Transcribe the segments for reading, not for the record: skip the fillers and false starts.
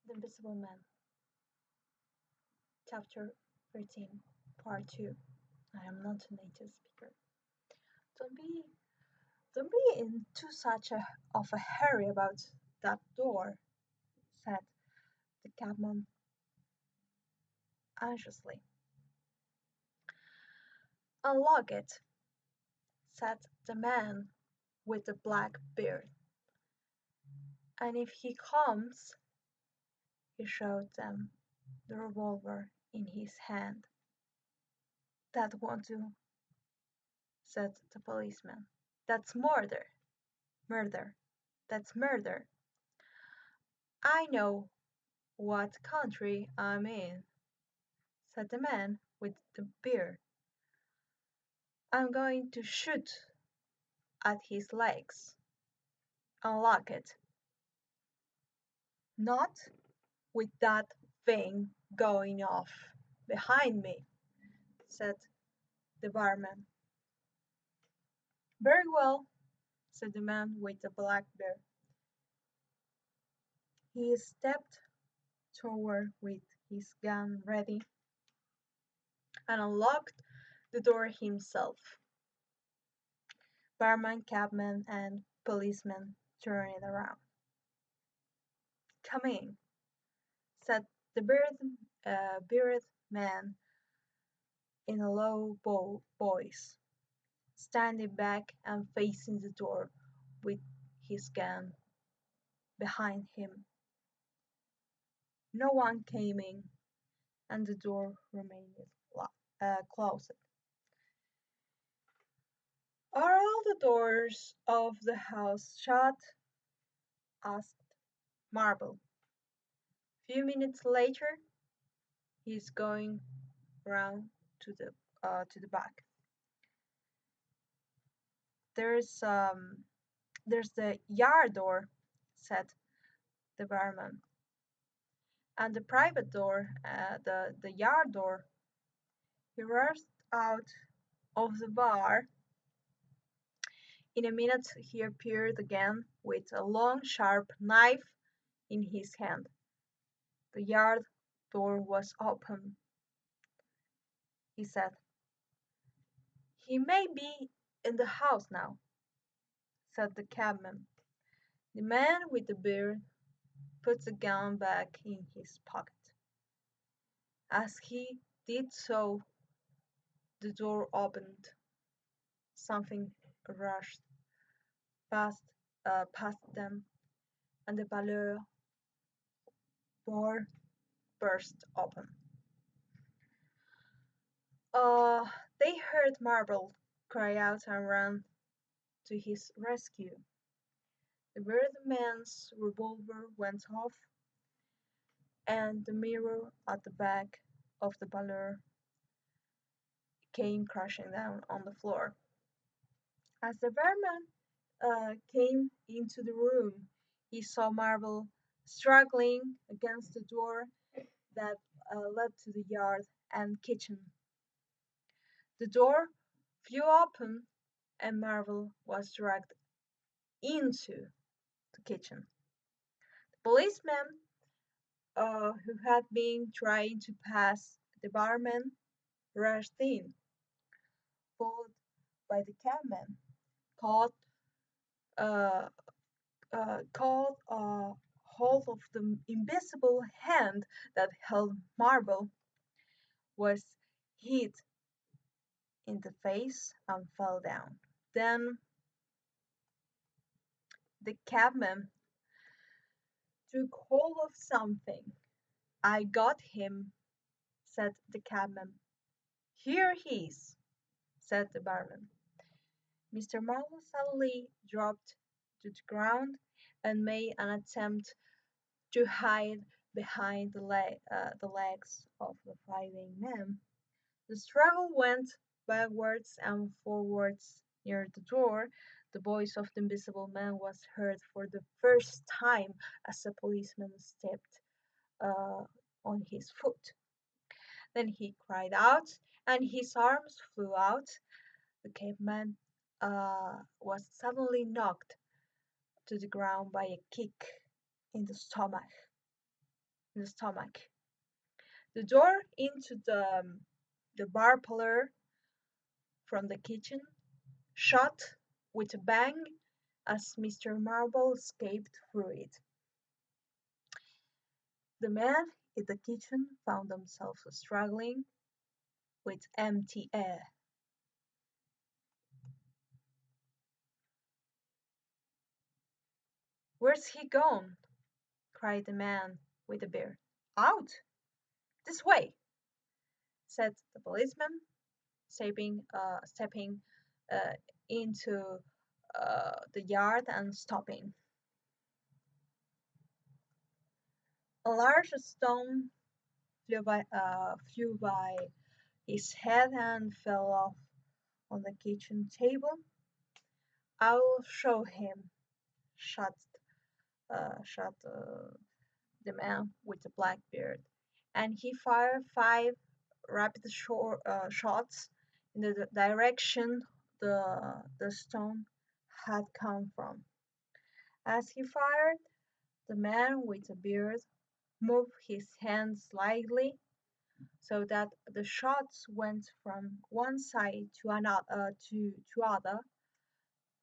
The Invisible Man, Chapter 13, Part 2. I am not a native speaker. Don't be, don't be in too such of a hurry about that door, said the cabman anxiously. Unlock it, said the man with the black beard. And if he comes, he showed them the revolver in his hand. That won't do, said the policeman. That's murder. Murder. That's murder. I know what country I'm in, said the man with the beard. I'm going to shoot at his legs. Unlock it. Not with that thing going off behind me, said the barman. Very well, said the man with the black beard. He stepped forward with his gun ready and unlocked the door himself. Barman, cabman, and policeman turned around. Come in, said the bearded man in a low voice, standing back and facing the door with his gun behind him. No one came in, and the door remained closed. Are all the doors of the house shut? Asked Marble. Few minutes later, he's going round to the back. There's there's the yard door, said the barman, and the private door, the yard door. He rushed out of the bar. In a minute he appeared again with a long sharp knife in his hand. The yard door was open. He said, "He may be in the house now," said the cabman. The man with the beard put the gun back in his pocket. As he did so, the door opened. Something rushed past past them, and the parlour door burst open. Uh, they heard Marble cry out and ran to his rescue. The bearded man's revolver went off, and the mirror at the back of the parlour came crashing down on the floor. As the barman came into the room, he saw Marble struggling against the door that led to the yard and kitchen. The door flew open, and Marble was dragged into the kitchen. The policeman, who had been trying to pass the barman, rushed in, followed by the cabman, caught uh, caught hold of the invisible hand that held Marble, was hit in the face and fell down. Then the cabman took hold of something. I got him, said the cabman. Here he is, said the barman. Mr. Marlowe suddenly dropped to the ground and made an attempt to hide behind the legs of the fighting man. The struggle went backwards and forwards. Near the door, the voice of the invisible man was heard for the first time as a policeman stepped uh, on his foot. Then he cried out, and his arms flew out. The caveman was suddenly knocked to the ground by a kick in the stomach. in the stomach. The door into the bar parlor from the kitchen shut with a bang as Mr. Marble escaped through it. The men in the kitchen found themselves struggling with empty air. "Where's he gone?" cried the man with the beard. "Out! This way!" said the policeman, stepping uh, into the yard and stopping. A large stone flew by his head and fell off on the kitchen table. "I'll show him," shut the man with the black beard, and he fired 5 rapid shots in the direction the stone had come from. As he fired, the man with the beard moved his hand slightly so that the shots went from one side to another to other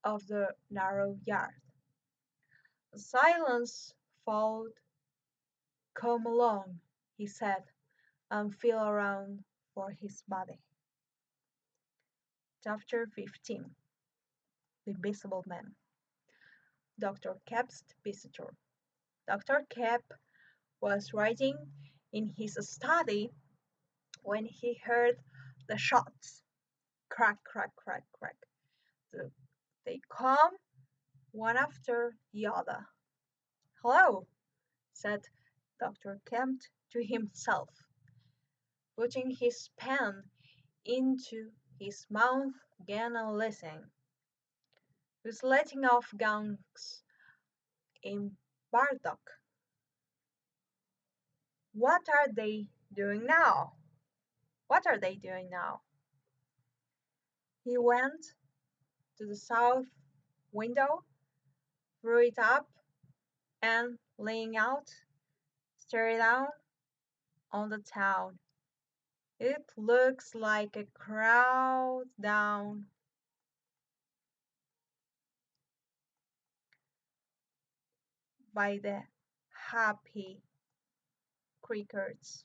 of the narrow yard. A silence followed. "Come along," he said, and feel around for his body. Chapter 15. The Invisible Man. Dr. Kep's Visitor. Dr. Kep was writing in his study when he heard the shots. Crack, crack, crack, crack. They come one after the other. "Hello," said Dr. Kemp to himself, putting his pen into his mouth again and listening. "Who's letting off guns in Bartok? What are they doing now? What are they doing now?" He went to the south window, threw it up, and, leaning out, stared down on the town. "It looks like a crowd down by the Happy Crickets."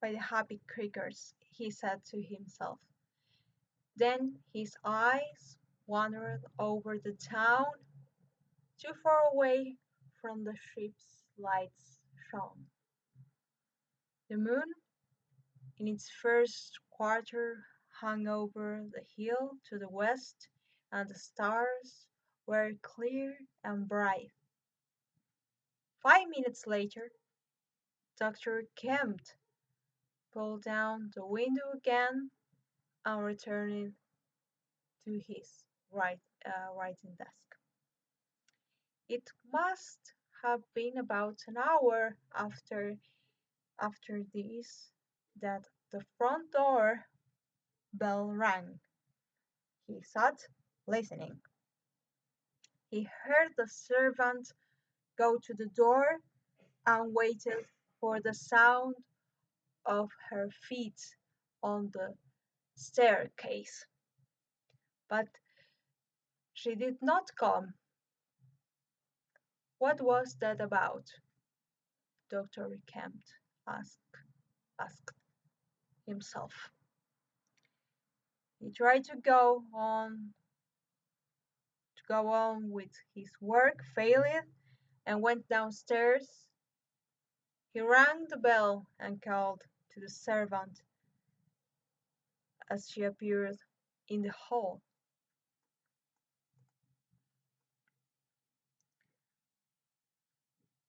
"By the Happy Crickets," he said to himself. Then his eyes wandered over the town. Too far away from the ship's lights shone. The moon, in its first quarter, hung over the hill to the west, and the stars were clear and bright. 5 minutes later, Dr. Kemp pulled down the window again and returned to his writing desk. It must have been about an hour after this that the front door bell rang. He sat listening. He heard the servant go to the door and waited for the sound of her feet on the staircase. But she did not come. What was that about? Dr. Kemp asked himself. He tried to go on with his work, failed, and went downstairs. He rang the bell and called to the servant as she appeared in the hall.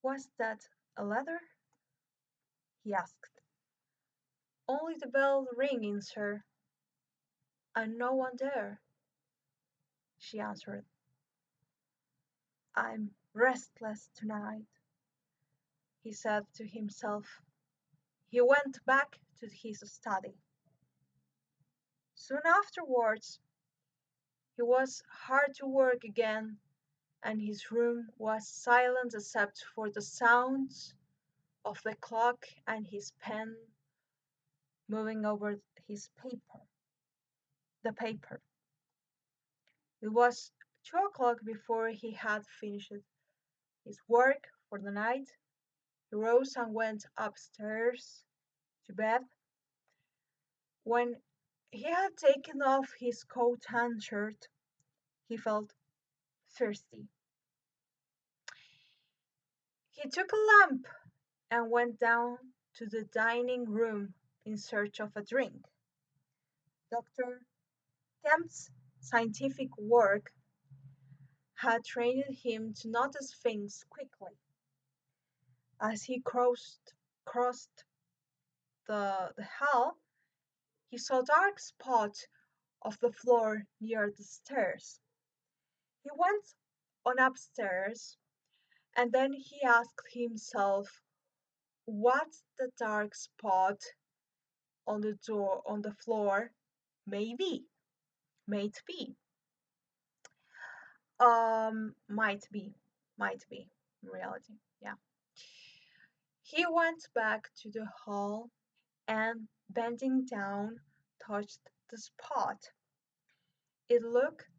"Was that a letter?" he asked. "Only the bell ringing, sir, and no one there," she answered. I'm restless tonight, he said to himself. He went back to his study. Soon afterwards, he was hard to work again, and his room was silent except for the sounds of the clock and his pen moving over the paper. It was 2 o'clock before he had finished his work for the night. He rose and went upstairs to bed. When he had taken off his coat and shirt, he felt thirsty. He took a lamp and went down to the dining room in search of a drink. Dr. Kemp's scientific work had trained him to notice things quickly. As he crossed the hall, he saw a dark spot of the floor near the stairs. He went on upstairs and then he asked himself what the dark spot on the floor may be. Might be. Might be. Might be. In reality. Yeah. He went back to the hall and bending down touched the spot. It looked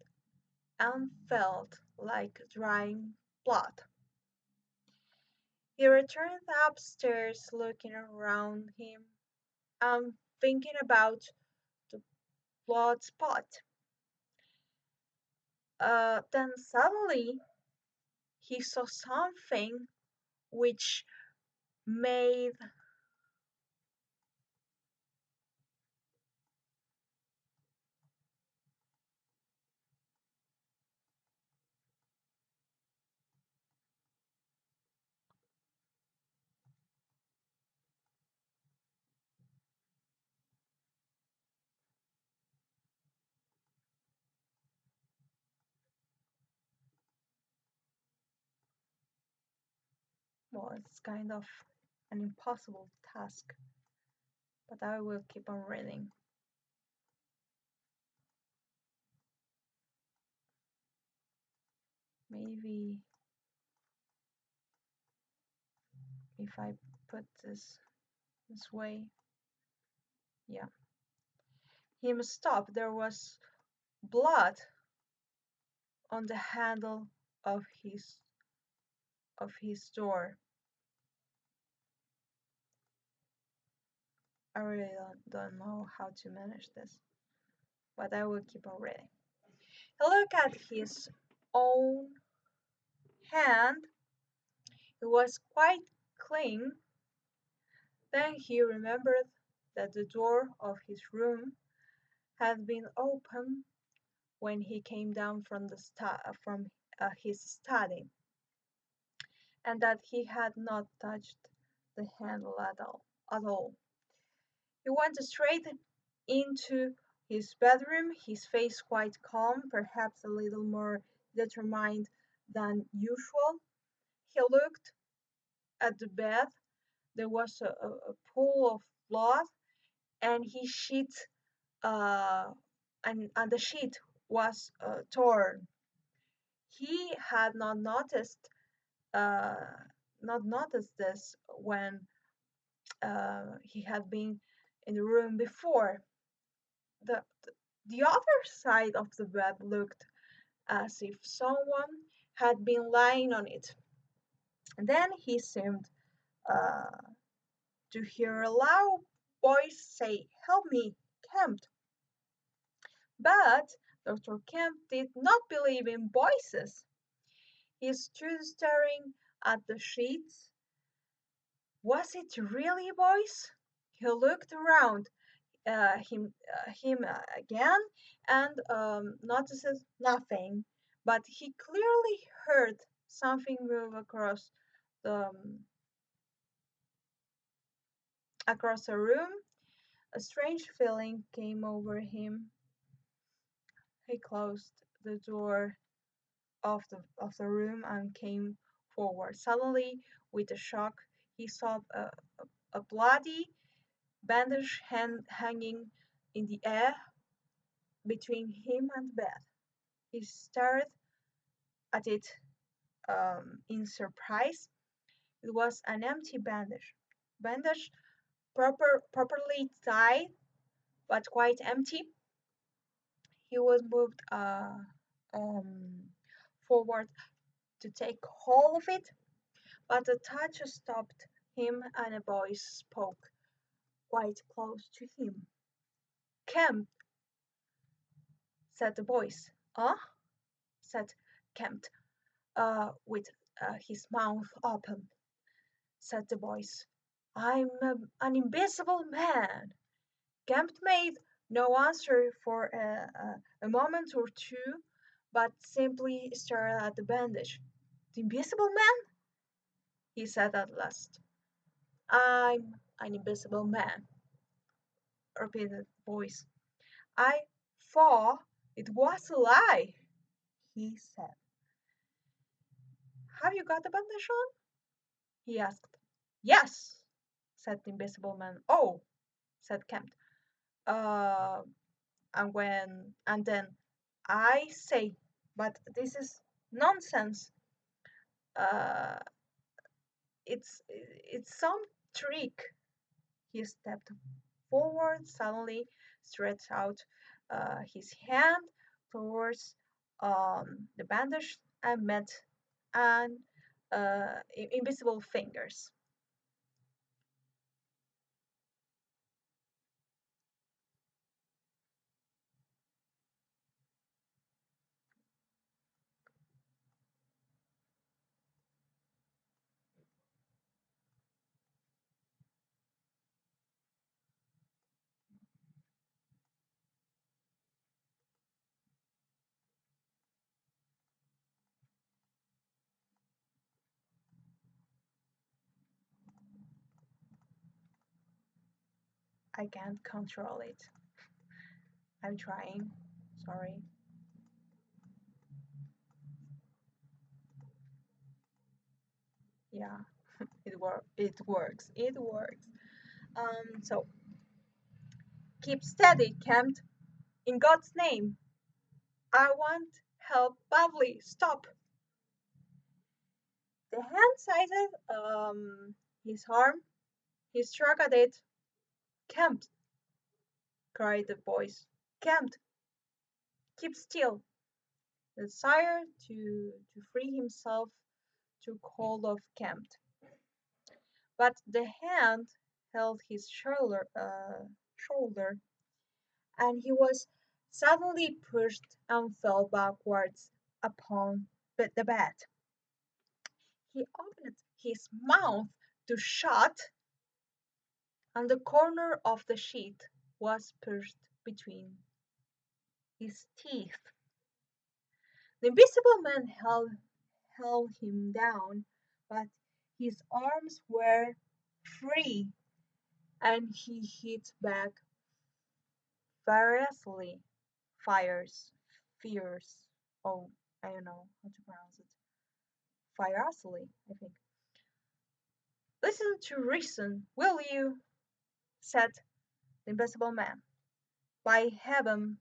and felt like drying blood. He returned upstairs looking around him and thinking about the blood spot. Then suddenly he saw something which made well, it's kind of an impossible task, but I will keep on reading. Maybe if I put this way, yeah. He must stop. There was blood on the handle of his door. I really don't know how to manage this, but I will keep on reading. He looked at his own hand. It was quite clean. Then he remembered that the door of his room had been open when he came down from his study, and that he had not touched the handle at all. He went straight into his bedroom, his face quite calm, perhaps a little more determined than usual. He looked at the bed. There was a pool of blood, and he sheet and the sheet was torn. He had uh, not noticed this when he had been in the room before. The, the other side of the bed looked as if someone had been lying on it. And then he seemed uh, to hear a loud voice say, "Help me, Kemp." But Dr. Kemp did not believe in voices. He stood staring at the sheets. Was it really a voice? He looked around him again and noticed nothing, but he clearly heard something move the um, across the room. A strange feeling came over him. He closed the door of the room and came forward. Suddenly, with a shock, he saw a bloody bandage hanging in the air between him and the bed. He stared at it in surprise. It was an empty bandage. Bandage properly tied, but quite empty. He was moved um, forward to take hold of it, but a touch stopped him and a voice spoke quite close to him. Kemp, said the voice. Huh? Said Kemp, with his mouth open. Said the voice. An invisible man. Kemp made no answer for a moment or two, but simply stared at the bandage. The invisible man? He said at last. I'm an invisible man, repeated the voice. I thought it was a lie, he said. Have you got the bandage on? He asked. Yes, said the invisible man. Oh, said Kemp. Uh, and then I say, but this is nonsense. Uh, it's some trick. He stepped forward suddenly, stretched out his hand towards the bandage and met an invisible fingers. I can't control it. I'm trying. Sorry. Yeah, It works. It works. So keep steady, Kemp. In God's name, I want help badly. Stop. The hand seized his arm. He struck at it. Kemp, cried the voice. Kemp, keep still. The desire to free himself took hold of Kemp, but the hand held his shoulder, and he was suddenly pushed and fell backwards upon the bed. He opened his mouth to shut, and the corner of the sheet was pierced between his teeth. The invisible man held him down, but his arms were free, and he hit back furiously. Fires, fierce. Oh, I don't know how to pronounce it. Furiously, I think. Listen to reason, will you? Said the invisible man. By heaven,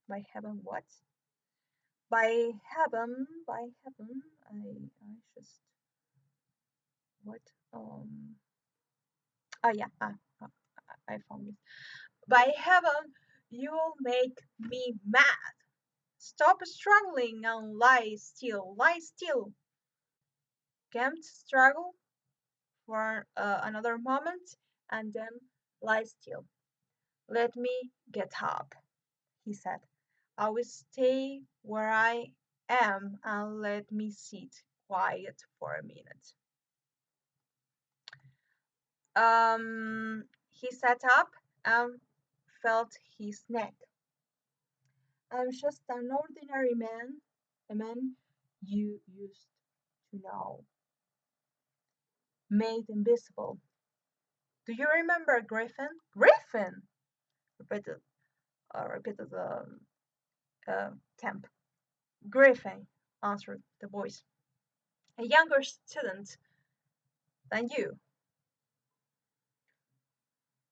what? By heaven, I just what? Oh yeah, I found it. By heaven, you'll make me mad. Stop struggling and lie still, lie still. Kemp struggled for another moment and then lie still. Let me get up, he said. I will stay where I am and let me sit quiet for a minute. He sat up and felt his neck. I'm just an ordinary man, a man you used to know, made invisible. Do you remember Griffin? Griffin! repeated, repeated Kemp. Griffin, answered the voice. A younger student than you.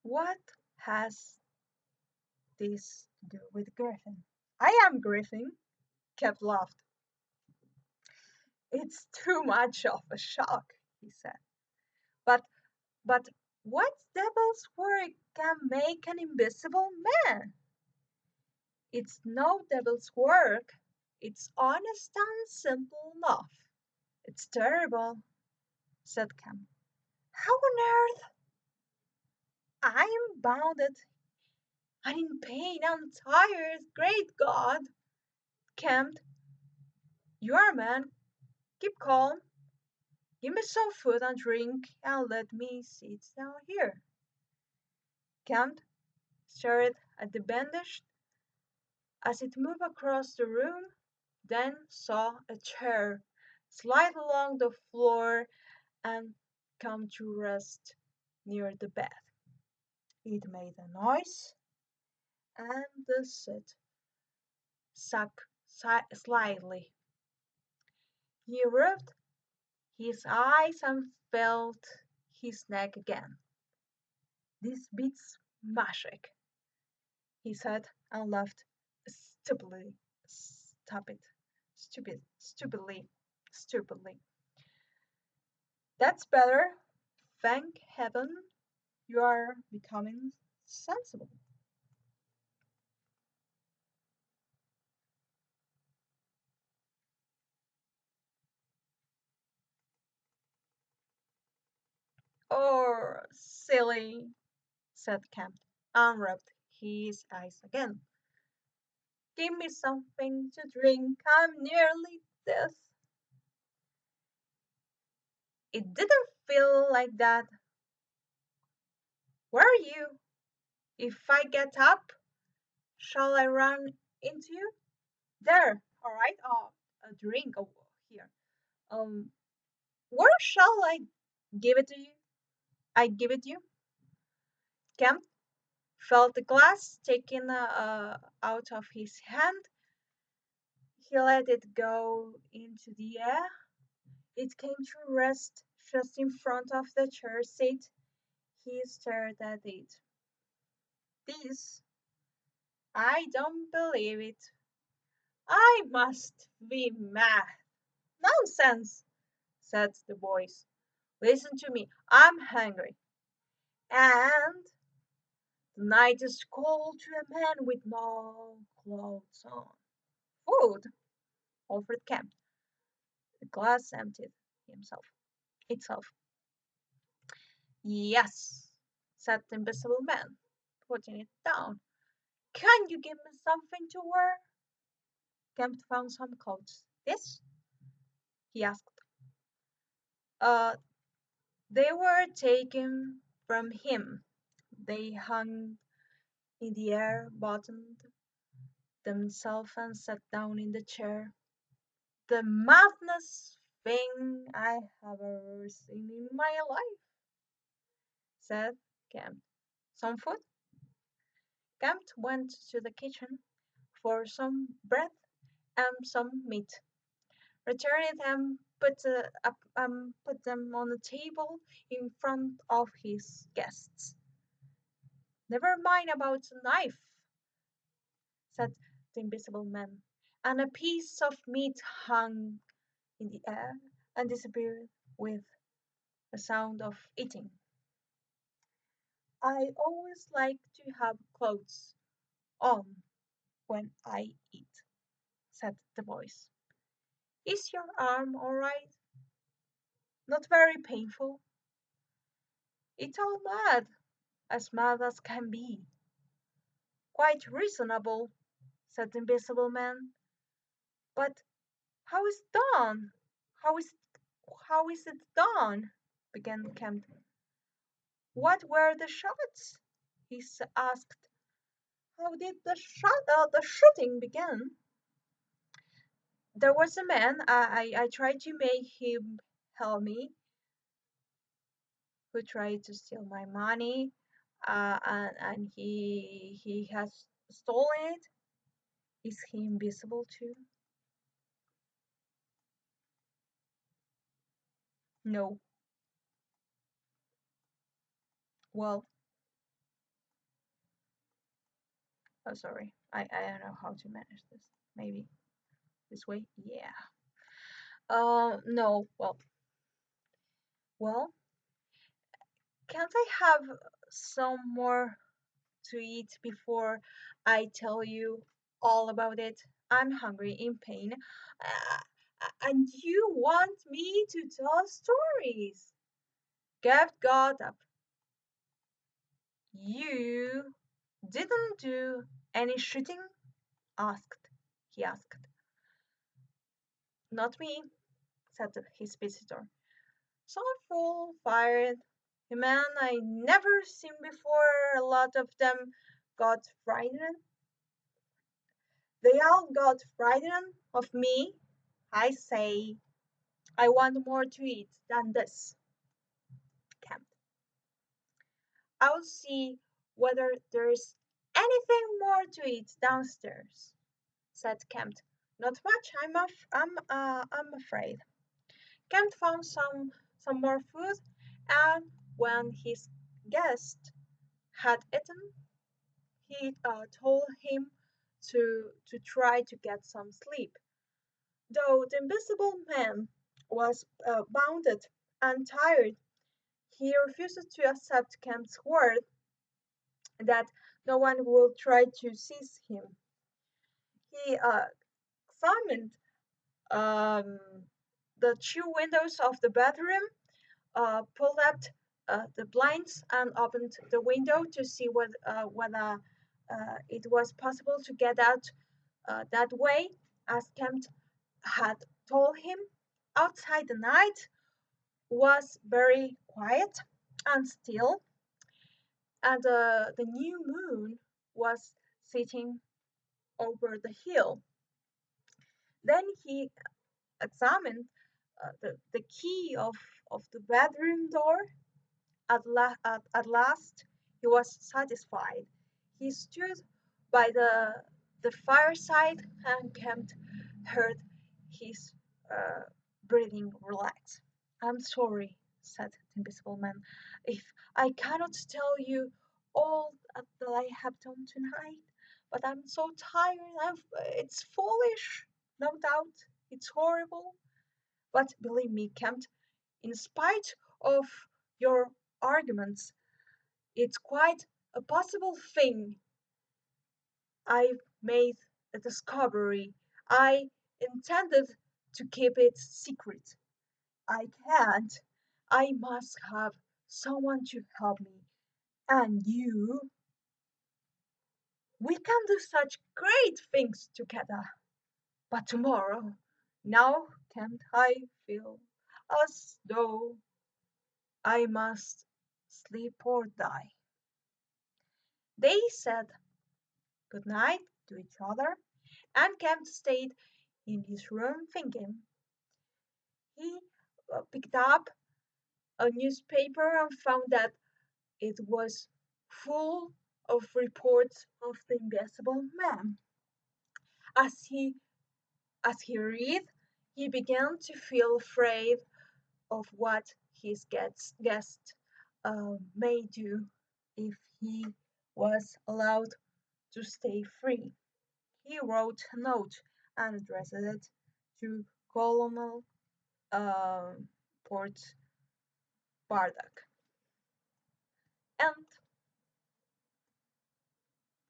What has this to do with Griffin? I am Griffin, Kept laughed. It's too much of a shock, he said. But but what devil's work can make an invisible man? It's no devil's work. It's honest and simple enough. It's terrible, said Cam. How on earth? I am bounded and in pain and tired. Great God! Cam, you are a man. Keep calm. Give me some food and drink and let me sit down here. Cam stared at the bandage as it moved across the room, then saw a chair slide along the floor and come to rest near the bed. It made a noise, and the seat shook slightly. He rubbed his eyes and felt his neck again. This beats magic, he said and laughed stupidly. Stop it. Stupidly. That's better. Thank heaven you are becoming sensible. Oh, silly, said Kemp, and rubbed his eyes again. Give me something to drink. I'm nearly dead. It didn't feel like that. Where are you? If I get up, shall I run into you? There, all right. A drink over here. Um, where shall I give it to you? I give it you. Kemp felt the glass taken out of his hand. He let it go into the air. It came to rest just in front of the chair seat. He stared at it. This, I don't believe it. I must be mad. Nonsense, said the voice. Listen to me. I'm hungry. And the night is cold to a man with no clothes on. Food, offered Kemp. The glass emptied itself. Yes, said the invisible man, putting it down. Can you give me something to wear? Kemp found some clothes. This? He asked. Uh, they were taken from him. They hung in the air, buttoned themselves, and sat down in the chair. The madness thing I have ever seen in my life, said Kemp. Some food? Kemp went to the kitchen for some bread and some meat, returned it and put them on the table in front of his guests. Never mind about the knife, said the invisible man, and a piece of meat hung in the air and disappeared with the sound of eating. I always like to have clothes on when I eat, said the voice. Is your arm all right? Not very painful. It's all mad as can be. Quite reasonable, said the invisible man. But how is it done? How is how is it done? Began Kemp. What were the shots? He asked. How did the shooting begin? There was a man. I tried to make him help me, who tried to steal my money, and he has stolen it. Is he invisible too? No. Well, oh, sorry. I don't know how to manage this. Maybe this way? Yeah. No. Well, can't I have some more to eat before I tell you all about it? I'm hungry, in pain, and you want me to tell stories. Gav got up. You didn't do any shooting? asked. He asked. Not me, said his visitor. Some fool fired. A man I never seen before. A lot of them got frightened. They all got frightened of me. I say, I want more to eat than this. Camp. I'll see whether there's anything more to eat downstairs, said Kemp. Not much, I'm afraid. Kemp found some more food, and when his guest had eaten, he told him to try to get some sleep. Though the invisible man was bounded and tired, he refused to accept Kemp's word that no one would try to seize him. He examined um, the two windows of the bedroom, pulled up the blinds, and opened the window to see whether it was possible to get out that way, as Kemp had told him. Outside, the night was very quiet and still, and the new moon was sitting over the hill. Then he examined the key of the bedroom door. At last, he was satisfied. He stood by the fireside and Kemp heard his uh, breathing relax. I'm sorry, said the invisible man, if I cannot tell you all that I have done tonight, but I'm so tired. It's foolish, no doubt. It's horrible. But believe me, Kemp, in spite of your arguments, it's quite a possible thing. I've made a discovery. I intended to keep it secret. I can't. I must have someone to help me. And you, we can do such great things together. But tomorrow, now can't I feel as though I must sleep or die? They said good night to each other, and Kemp stayed in his room thinking. He picked up a newspaper and found that it was full of reports of the invisible man. As he as he read, he began to feel afraid of what his guest may do if he was allowed to stay free. He wrote a note and addressed it to Colonel Port Bardak. And